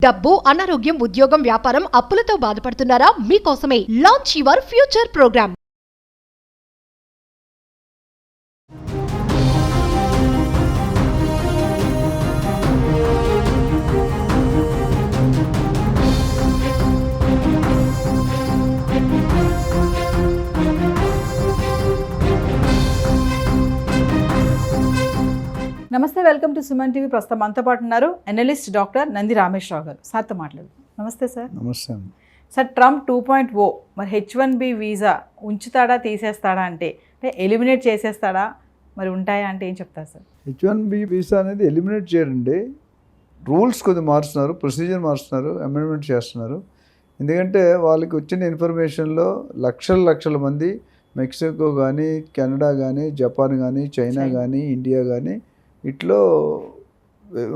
డబ్బు, అనారోగ్యం, ఉద్యోగం, వ్యాపారం, అప్పులతో బాధపడుతున్నారా? మీకోసమే లాంచ్ యువర్ ఫ్యూచర్ ప్రోగ్రామ్. నమస్తే, వెల్కమ్ టు సుమన్ టీవీ. ప్రస్తుతం మనతో పాటు ఉన్నారు అనలిస్ట్ డాక్టర్ నంది రామేశ్వరరావు గారు. సార్తో మాట్లాడు. నమస్తే సార్. నమస్తే సార్, ట్రంప్ 2.0 మరి H1B వీసా ఉంచుతాడా తీసేస్తాడా అంటే ఎలిమినేట్ చేసేస్తాడా, మరి ఉంటాయా అంటే ఏం చెప్తారు సార్? H1B వీసా అనేది ఎలిమినేట్ చేయడండి. రూల్స్ కొద్దిగా మారుస్తున్నారు, ప్రొసీజర్ మారుస్తున్నారు, అమెండ్మెంట్ చేస్తున్నారు. ఎందుకంటే వాళ్ళకి వచ్చిన ఇన్ఫర్మేషన్లో లక్షల మంది మెక్సికో కానీ, కెనడా కానీ, జపాన్ కానీ, చైనా కానీ, ఇండియా కానీ ఇట్లో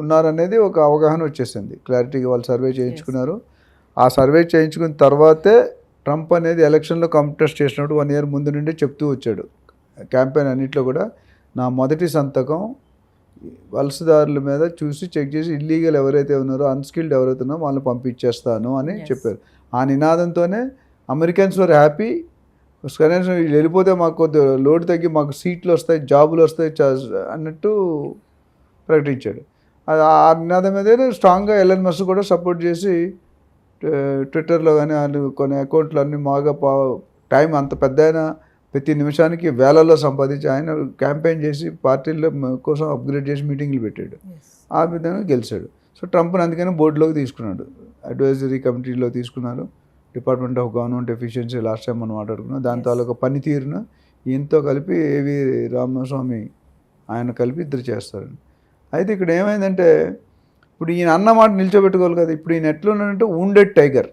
ఉన్నారనేది ఒక అవగాహన వచ్చేసింది. క్లారిటీగా వాళ్ళు సర్వే చేయించుకున్నారు. ఆ సర్వే చేయించుకున్న తర్వాతే ట్రంప్ అనేది ఎలక్షన్లో కంటెస్ట్ చేసినప్పుడు 1 year ముందు నుండి చెప్తూ వచ్చాడు. క్యాంపెయిన్ అన్నింటిలో కూడా నా మొదటి సంతకం వలసదారుల మీద చూసి చెక్ చేసి ఇల్లీగల్ ఎవరైతే ఉన్నారో, అన్స్కిల్డ్ ఎవరైతే ఉన్నారో వాళ్ళని పంపించేస్తాను అని చెప్పారు. ఆ నినాదంతోనే అమెరికన్స్ వర్ హ్యాపీ. కనీసం వీళ్ళు వెళ్ళిపోతే మాకు కొద్దిగా లోడ్ తగ్గి మాకు సీట్లు వస్తాయి, జాబులు వస్తాయి అన్నట్టు ప్రకటించాడు. అది ఆ నినాదం మీద స్ట్రాంగ్గా ఎలన్ మస్క్ కూడా సపోర్ట్ చేసి ట్విట్టర్లో కానీ కొన్ని అకౌంట్లు అన్నీ బాగా టైం అంత పెద్ద అయినా ప్రతి నిమిషానికి వేలల్లో సంపాదించి ఆయన క్యాంపెయిన్ చేసి పార్టీల కోసం అప్గ్రేడ్ చేసి మీటింగ్లు పెట్టాడు. ఆ విధంగా గెలిచాడు. సో ట్రంప్ని అందుకని బోర్డులోకి తీసుకున్నాడు, అడ్వైజరీ కమిటీలో తీసుకున్నారు. Department of government efficiency last time మనం మాట్లాడుకున్నాం. దాని తాలూకా పనితీరును ఈయనతో కలిపి ఏవి రామస్వామి ఆయన కలిపి ఇద్దరు చేస్తారు. అయితే ఇక్కడ ఏమైందంటే ఇప్పుడు ఈయన అన్న మాట నిల్చోబెట్టుకోవాలి కదా. ఇప్పుడు ఈయన ఎట్లా ఉన్నాడంటే వుండెడ్ టైగర్,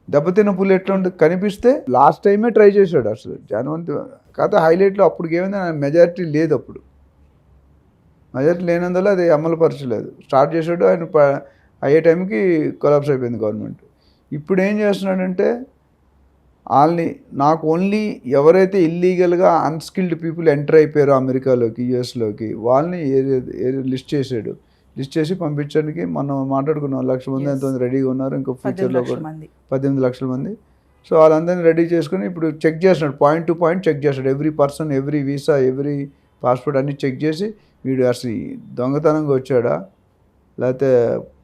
దెబ్బతిన్న పులి ఎట్లా ఉంటుంది కనిపిస్తే లాస్ట్ టైమే ట్రై చేశాడు అసలు జనవంతి. కాకపోతే హైలైట్లో అప్పటికి ఏమైంది, ఆయన మెజారిటీ లేదు. అప్పుడు మెజారిటీ లేనందువల్ల అది అమలుపరచలేదు. స్టార్ట్ చేశాడు, ఆయన అయ్యే టైంకి కొలాప్స్ అయిపోయింది గవర్నమెంట్. ఇప్పుడు ఏం చేస్తున్నాడంటే వాళ్ళని నాకు ఓన్లీ ఎవరైతే ఇల్లీగల్గా అన్స్కిల్డ్ పీపుల్ ఎంటర్ అయిపోయారో అమెరికాలోకి, యుఎస్లోకి వాళ్ళని లిస్ట్ చేశాడు. లిస్ట్ చేసి పంపించడానికి మనం మాట్లాడుకున్నాం 1 లక్ష మంది ఎంతమంది రెడీగా ఉన్నారు. ఇంకో ఫ్యూచర్లో కూడా 18 లక్షల మంది. సో వాళ్ళందరినీ రెడీ చేసుకుని ఇప్పుడు చెక్ చేస్తున్నాడు, పాయింట్ టు పాయింట్ చెక్ చేస్తాడు. Every person, every visa, every passport అన్నీ చెక్ చేసి వీడు అసలు దొంగతనంగా వచ్చాడా, లేకపోతే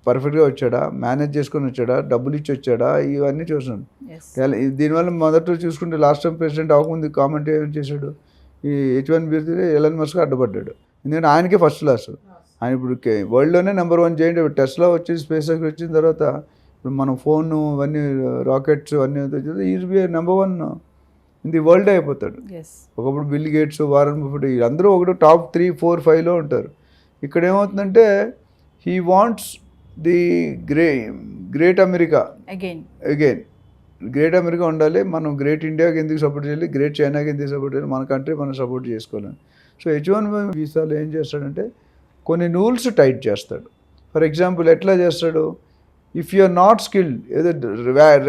పర్ఫెక్ట్గా వచ్చాడా, మేనేజ్ చేసుకొని వచ్చాడా, డబ్బులు ఇచ్చి వచ్చాడా, ఇవన్నీ చూసాను. దీనివల్ల మొదట చూసుకుంటే లాస్ట్ టైం ప్రెసిడెంట్ అవ్వకముందు కామెంట్ ఏం చేశాడు, ఈ H1B ఎలన్ మస్క్ అడ్డుపడ్డాడు. ఎందుకంటే ఆయనకే ఫస్ట్ క్లాస్. ఆయన ఇప్పుడు వరల్డ్లోనే నెంబర్ 1 చేయండి. టెస్లా వచ్చి స్పేస్ ఎక్స్ వచ్చిన తర్వాత ఇప్పుడు మనం ఫోన్ ఇవన్నీ రాకెట్స్ అన్నీ is B number 1 in the world అయిపోతాడు. ఒకప్పుడు బిల్ గేట్స్, వారన్ బఫెట్ అందరూ ఒకటి టాప్ 3, 4, 5లో ఉంటారు. ఇక్కడ ఏమవుతుందంటే he wants the great America again great America ఉండాలి. మనం గ్రేట్ ఇండియాకి ఎందుకు సపోర్ట్ చేయాలి, గ్రేట్ చైనాకి ఎందుకు సపోర్ట్ చేయాలి, మన కంట్రీ మనం సపోర్ట్ చేసుకోవాలని. సో H1B వీసాలు ఏం చేస్తాడంటే కొన్ని రూల్స్ టైట్ చేస్తాడు. ఫర్ ఎగ్జాంపుల్ ఎట్లా చేస్తాడు, if you are not skilled ఏదో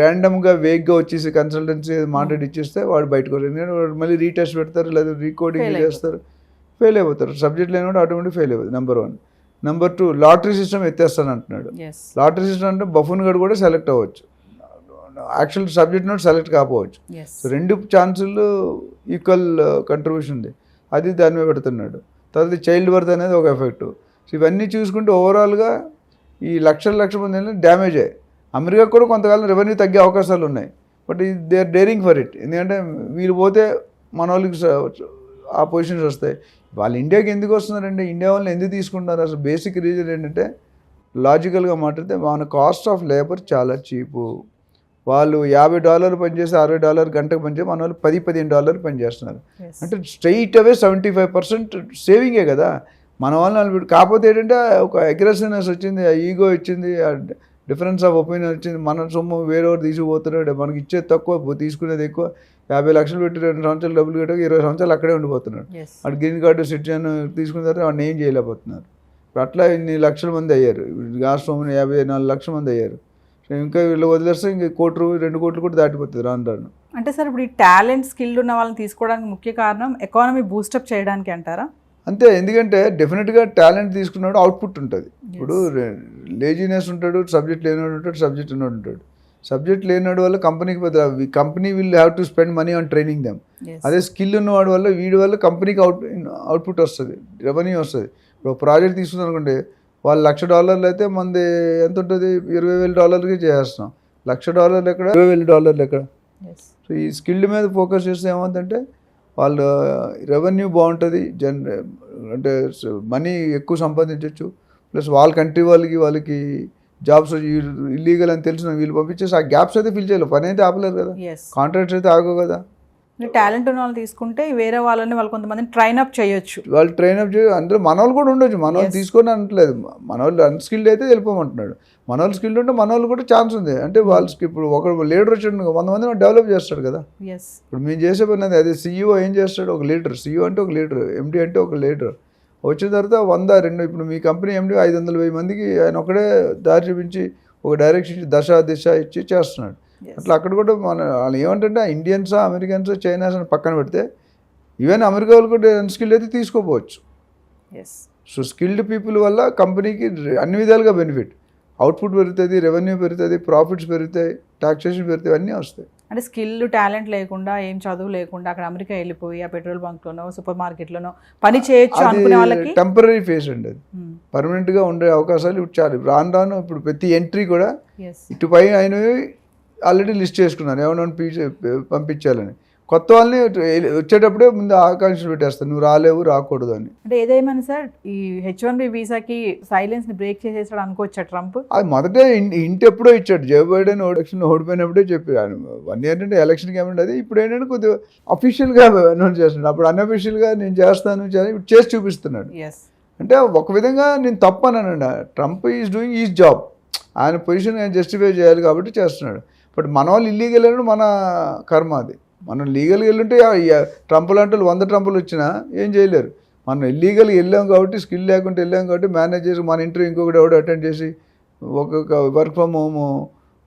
ర్యాండమ్గా వేగ్గా వచ్చేసి కన్సల్టెన్సీ మాట్లాడి ఇచ్చేస్తే వాడు బయటకు వస్తారు. ఎందుకంటే వాడు మళ్ళీ రీటెస్ట్ పెడతారు, లేదా రీకోడింగ్ చేస్తారు, ఫెయిల్ అయిపోతారు. సబ్జెక్ట్ లేని కూడా ఆటోమేటిక్ ఫెయిల్ అయిపోతుంది. నెంబర్ 1. నెంబర్ 2, లాటరీ సిస్టమ్ ఎత్తేస్తాను అంటున్నాడు. లాటరీ సిస్టమ్ అంటే బఫూన్ గడు కూడా సెలెక్ట్ అవ్వచ్చు, యాక్చువల్ సబ్జెక్ట్ నోట్ సెలెక్ట్ కాకపోవచ్చు. సో 2 ఛాన్సులు ఈక్వల్ కంట్రిబ్యూషన్ ఉంది, అది దాని మీద పెడుతున్నాడు. తర్వాత చైల్డ్ బర్త్ అనేది ఒక ఎఫెక్ట్. సో ఇవన్నీ చూసుకుంటే ఓవరాల్గా ఈ లక్షల మంది డ్యామేజ్ అయ్యాయి. అమెరికా కూడా కొంతకాలం రెవెన్యూ తగ్గే అవకాశాలు ఉన్నాయి. But they are daring for it. ఎందుకంటే వీళ్ళు పోతే మన వాళ్ళకి ఆ పొజిషన్స్ వస్తాయి. వాళ్ళు ఇండియాకి ఎందుకు వస్తున్నారంటే, ఇండియా వాళ్ళని ఎందుకు తీసుకుంటున్నారు అసలు బేసిక్ రీజన్ ఏంటంటే, లాజికల్గా మాట్లాడితే మన కాస్ట్ ఆఫ్ లేబర్ చాలా చీపు. వాళ్ళు $50 పనిచేసి $60 గంటకు పనిచేసి మన వాళ్ళు $10-15 పనిచేస్తున్నారు. అంటే స్ట్రైట్ అవే 75% సేవింగే కదా మన వాళ్ళని. కాకపోతే ఏంటంటే ఒక అగ్రెసివ్నెస్ వచ్చింది, ఈగో వచ్చింది, డిఫరెన్స్ ఆఫ్ ఒపీనియన్ వచ్చింది. మన సొమ్ము వేరేవాడు తీసుకుపోతున్నాడు, మనకి ఇచ్చేది తక్కువ, తీసుకునేది ఎక్కువ. 50 లక్షలు పెట్టి 2 సంవత్సరాలు డబ్బులు కట్టాక 20 సంవత్సరాలు అక్కడే ఉండిపోతున్నాడు. వాడు గ్రీన్ కార్డు సిటిజన్ తీసుకున్న తర్వాత వాడిని ఏం చేయలేకపోతున్నారు. ఇప్పుడు అట్లా ఇన్ని లక్షల మంది అయ్యారు. రాష్ట్రంలో 54 లక్షల మంది అయ్యారు. ఇంకా వీళ్ళు వదిలేస్తే ఇంక 1 కోటి, 2 కోట్లు కూడా దాటిపోతుంది రాను. అంటే సార్ ఇప్పుడు ఈ టాలెంట్, స్కిల్డ్ ఉన్న వాళ్ళని తీసుకోవడానికి ముఖ్య కారణం ఎకానమీ బూస్టప్ చేయడానికి అంటారా? అంతే. ఎందుకంటే డెఫినెట్గా టాలెంట్ తీసుకున్నాడు అవుట్పుట్ ఉంటుంది. ఇప్పుడు లేజినెస్ ఉంటాడు, సబ్జెక్ట్ లేనివాడు ఉంటాడు, సబ్జెక్ట్ ఉన్నవాడు ఉంటాడు. సబ్జెక్ట్ లేనివాడు వల్ల కంపెనీకి పెద్ద company will have to spend money on training them. అదే స్కిల్ ఉన్నవాడు వల్ల వీడి వల్ల కంపెనీకి అవుట్పుట్ వస్తుంది, రెవెన్యూ వస్తుంది. ఇప్పుడు ప్రాజెక్ట్ తీసుకుందాం అనుకోండి, వాళ్ళు $1,00,000 అయితే మనది ఎంత ఉంటుంది, $20,000కి చేసేస్తున్నాం. $1,00,000 ఎక్కడ, $20,000 ఎక్కడ. సో ఈ స్కిల్డ్ మీద ఫోకస్ చేస్తే ఏమవుతుందంటే వాళ్ళు రెవెన్యూ బాగుంటుంది, అంటే మనీ ఎక్కువ సంపాదించవచ్చు. ప్లస్ వాళ్ళ కంట్రీ వాళ్ళకి జాబ్స్ ఇల్లీగల్ అని తెలిసిన వీళ్ళు పంపించేసి ఆ గ్యాప్స్ అయితే ఫిల్ చేయాలి. పని అయితే ఆపలేరు కదా, కాంట్రాక్ట్స్ అయితే ఆగవు కదా. టాలెంట్ ఉన్న వాళ్ళు తీసుకుంటే వేరే వాళ్ళని వాళ్ళు కొంతమందిని ట్రైన్ అప్ చేయొచ్చు. వాళ్ళు ట్రైన్ అప్ అందులో మన వాళ్ళు కూడా ఉండొచ్చు. మన వాళ్ళు తీసుకొని అనట్లేదు, మన వాళ్ళు అన్స్కిల్డ్ అయితే వెళ్ళిపోమంటున్నాడు. మన వాళ్ళు స్కిల్డ్ ఉంటే మన వాళ్ళు కూడా ఛాన్స్ ఉంది. అంటే వాళ్ళకి ఇప్పుడు ఒక లీడర్ వచ్చాడు, 100 మందిని డెవలప్ చేస్తాడు కదా. ఇప్పుడు మేము చేసే పని అదే. CEO ఏం చేస్తాడు, ఒక లీడర్. CEO అంటే ఒక లీడర్, MD అంటే ఒక లీడర్. వచ్చిన తర్వాత 100-200 ఇప్పుడు మీ కంపెనీ MD 500-1000 మందికి ఆయన ఒకడే దారి చూపించి ఒక డైరెక్షన్ ఇచ్చి దిశ ఇచ్చి చేస్తున్నాడు. అట్లా అక్కడ కూడా వాళ్ళు ఏమంటే ఇండియన్సా, అమెరికన్సా, చైనాస్ అని పక్కన పెడితే ఈవెన్ అమెరికా వాళ్ళు కూడా అన్స్కిల్డ్ అయితే తీసుకోపోవచ్చు. సో స్కిల్డ్ పీపుల్ వల్ల కంపెనీకి అన్ని విధాలుగా బెనిఫిట్. అవుట్పుట్ పెరుగుతుంది, రెవెన్యూ పెరుగుతుంది, ప్రాఫిట్స్ పెరుగుతాయి, టాక్సేషన్ పెరుగుతాయి, అన్నీ వస్తాయి. అంటే స్కిల్ టాలెంట్ లేకుండా, ఏం చదువు లేకుండా అక్కడ అమెరికా వెళ్ళిపోయి ఆ పెట్రోల్ బంక్లోనో సూపర్ మార్కెట్లోనో పని చేయొచ్చు అనుకునే వాళ్ళకి టెంపరీ ఫేస్ అండి. అది పర్మనెంట్గా ఉండే అవకాశాలు ఇప్పుడు చాలు. రాను ఇప్పుడు ప్రతి ఎంట్రీ కూడా ఇటు పై అయినవి ఆల్రెడీ లిస్ట్ చేసుకున్నాను ఏమన్నా పంపించాలని. కొత్త వాళ్ళని వచ్చేటప్పుడే ముందు ఆకాంక్షలు పెట్టేస్తాను, నువ్వు రాలేవు, రాకూడదు అని. అంటే ఏదేమైనా సార్, ఈ H1B వీసాకి సైలెన్స్ని బ్రేక్ చేసేసాడు అనుకోవచ్చా ట్రంప్? అది మొదటే ఇంటి ఎప్పుడో ఇచ్చాడు. జో బైడెన్ ఎలక్షన్ ఓడిపోయినప్పుడే చెప్పాడు. 1 year అంటే ఎలక్షన్కి ఏమంటే అది ఇప్పుడు ఏంటంటే కొద్దిగా అఫీషియల్గా అనౌన్స్ చేస్తున్నాడు. అప్పుడు అన్అఫీషియల్గా నేను చేస్తాను చేసి చూపిస్తున్నాడు. అంటే ఒక విధంగా నేను తప్పు అన్నానండి. Trump is doing his job, ఆయన పొజిషన్ ఆయన జస్టిఫై చేయాలి కాబట్టి చేస్తున్నాడు. బట్ మన వాళ్ళు ఇల్లీగల్ అయినా మన కర్మ అది. మనం లీగల్గా వెళ్ళుంటే ట్రంప్ లాంటి 100 ట్రంపులు వచ్చినా ఏం చేయలేరు. మనం ఇల్లీగల్గా వెళ్ళాం కాబట్టి, స్కిల్ లేకుండా వెళ్ళాం కాబట్టి మేనేజ్ చేసి మన ఇంటర్వ్యూ ఇంకొకటి ఎవడో అటెండ్ చేసి ఒక్కొక్క వర్క్ ఫ్రమ్ హోమ్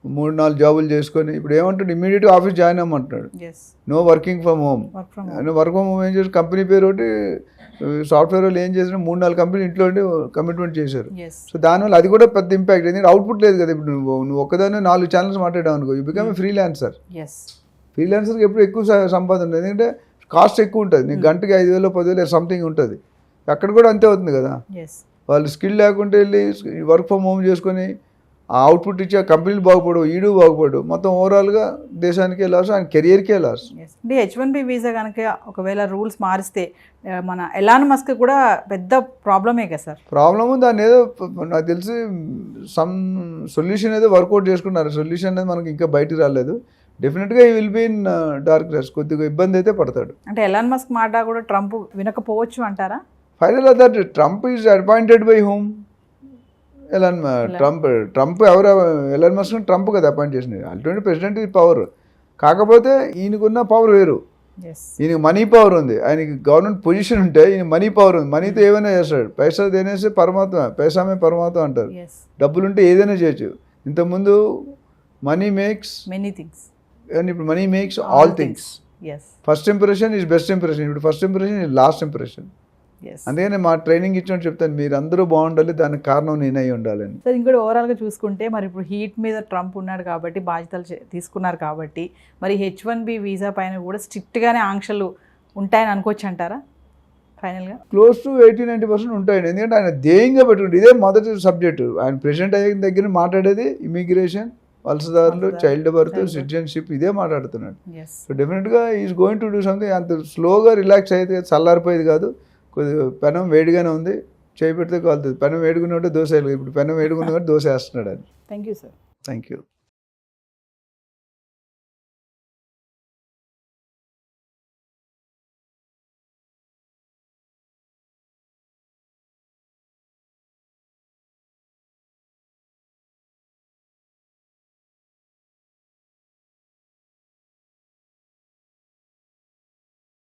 3-4 జాబులు చేసుకొని ఇప్పుడు ఏమంటాడు, ఇమీడియట్గా ఆఫీస్ జాయిన్ అవ్వమంటున్నాడు. No working from home. Work from home ఏం చేసి కంపెనీ పేరు ఒకటి సాఫ్ట్వేర్ వాళ్ళు ఏం చేసినా 3-4 కంపెనీ ఇంట్లో కమిట్మెంట్ చేశారు. సో దానివల్ల అది కూడా పెద్ద ఇంపాక్ట్. ఎందుకంటే అవుట్పుట్ లేదు కదా. ఇప్పుడు నువ్వు ఒక్కదాన్ని 4 ఛానల్స్ మాట్లాడావు అనుకో, యూ బికమ్ ఏ ఫ్రీలాన్సర్. ఫ్రీలాన్సర్కి ఎప్పుడు ఎక్కువ సంపాదన ఉంటుంది, ఎందుకంటే కాస్ట్ ఎక్కువ ఉంటుంది. నీకు గంటకి 5,000 10,000 సంథింగ్ ఉంటుంది. అక్కడ కూడా అంతే అవుతుంది కదా. వాళ్ళు స్కిల్ లేకుంటే వెళ్ళి వర్క్ ఫ్రమ్ హోమ్ చేసుకొని ఆ అవుట్పుట్ ఇచ్చి ఆ కంపెనీలు బాగుపడు, ఈడు బాగుపడు, మొత్తం ఓవరాల్గా దేశానికే లాస్, ఆయన కెరియర్కే లాస్. అంటే H1B వీసా కనుక ఒకవేళ రూల్స్ మారిస్తే మన ఎలాన్ మస్క్ కూడా పెద్ద ప్రాబ్లమే కదా సార్. ప్రాబ్లము దాన్ని ఏదో నాకు తెలిసి సమ్ సొల్యూషన్ ఏదో వర్కౌట్ చేసుకున్నారు. సొల్యూషన్ అనేది మనకి ఇంకా బయటికి రాలేదు. డెఫినెట్గా ఈ will be in dark race, కొద్దిగా ఇబ్బంది అయితే పడతాడు. అంటే ఎలాన్ మస్క్ మాట కూడా ట్రంప్ వినకపోవచ్చు అంటారా? Final that Trump is appointed by home. Trump ఎవరు, ఎలాన్ మస్క్ ట్రంప్ కదా అపాయింట్ చేసినది. అల్టిమేట్ ప్రెసిడెంట్ ఈ పవర్. కాకపోతే ఈయనకున్న పవర్ వేరు. ఈయనకి మనీ పవర్ ఉంది, ఆయనకి గవర్నమెంట్ పొజిషన్ ఉంటే ఈయన మనీ పవర్ ఉంది. మనీతో ఏమైనా చేస్తాడు. పైసా దేనేసి పరమాత్మ, పైసామే పరమాత్మ అంటారు. డబ్బులుంటే ఏదైనా చేయొచ్చు. ఇంతకుముందు money makes many things, and ఇప్పుడు money makes all things. First impression is best impression. ఇప్పుడు first impression is last impression. అందుకని మా ట్రైనింగ్ ఇచ్చినట్టు చెప్తాను, మీరు అందరూ బాగుండాలి, దానికి కారణం నేనై ఉండాలని. సార్ ఇంకోటి ఓవరాల్గా చూసుకుంటే మరి ఇప్పుడు హీట్ మీద ట్రంప్ ఉన్నాడు కాబట్టి, బాధ్యతలు తీసుకున్నారు కాబట్టి, మరి H1B వీసా పైన కూడా స్ట్రిక్ట్గానే ఆంక్షలు ఉంటాయని అనుకోవచ్చు అంటారా? ఫైనల్గా క్లోజ్ టు 80-90% ఉంటాయండి. ఎందుకంటే ఆయన ధ్యేయంగా పెట్టుకుంటే ఇదే మొదటి సబ్జెక్టు. ఆయన ప్రెసిడెంట్ అయిన దగ్గర మాట్లాడేది ఇమిగ్రేషన్, వలసదారులు, చైల్డ్ బర్త్, సిటిజన్షిప్, ఇదే మాట్లాడుతున్నాడు. సో డెఫినెట్గా is going to do something. అంత స్లోగా రిలాక్స్ అయితే చల్లారిపోయేది కాదు. కొద్దిగా పెనం వేడిగానే ఉంది, చేయి పెడితే కాలుతుంది. పెనం వేడుకున్నట్టు దోశ, ఇప్పుడు పెనం వేడుకున్న కాబట్టి దోశ వేస్తున్నాడు అని. Thank you sir. Thank you.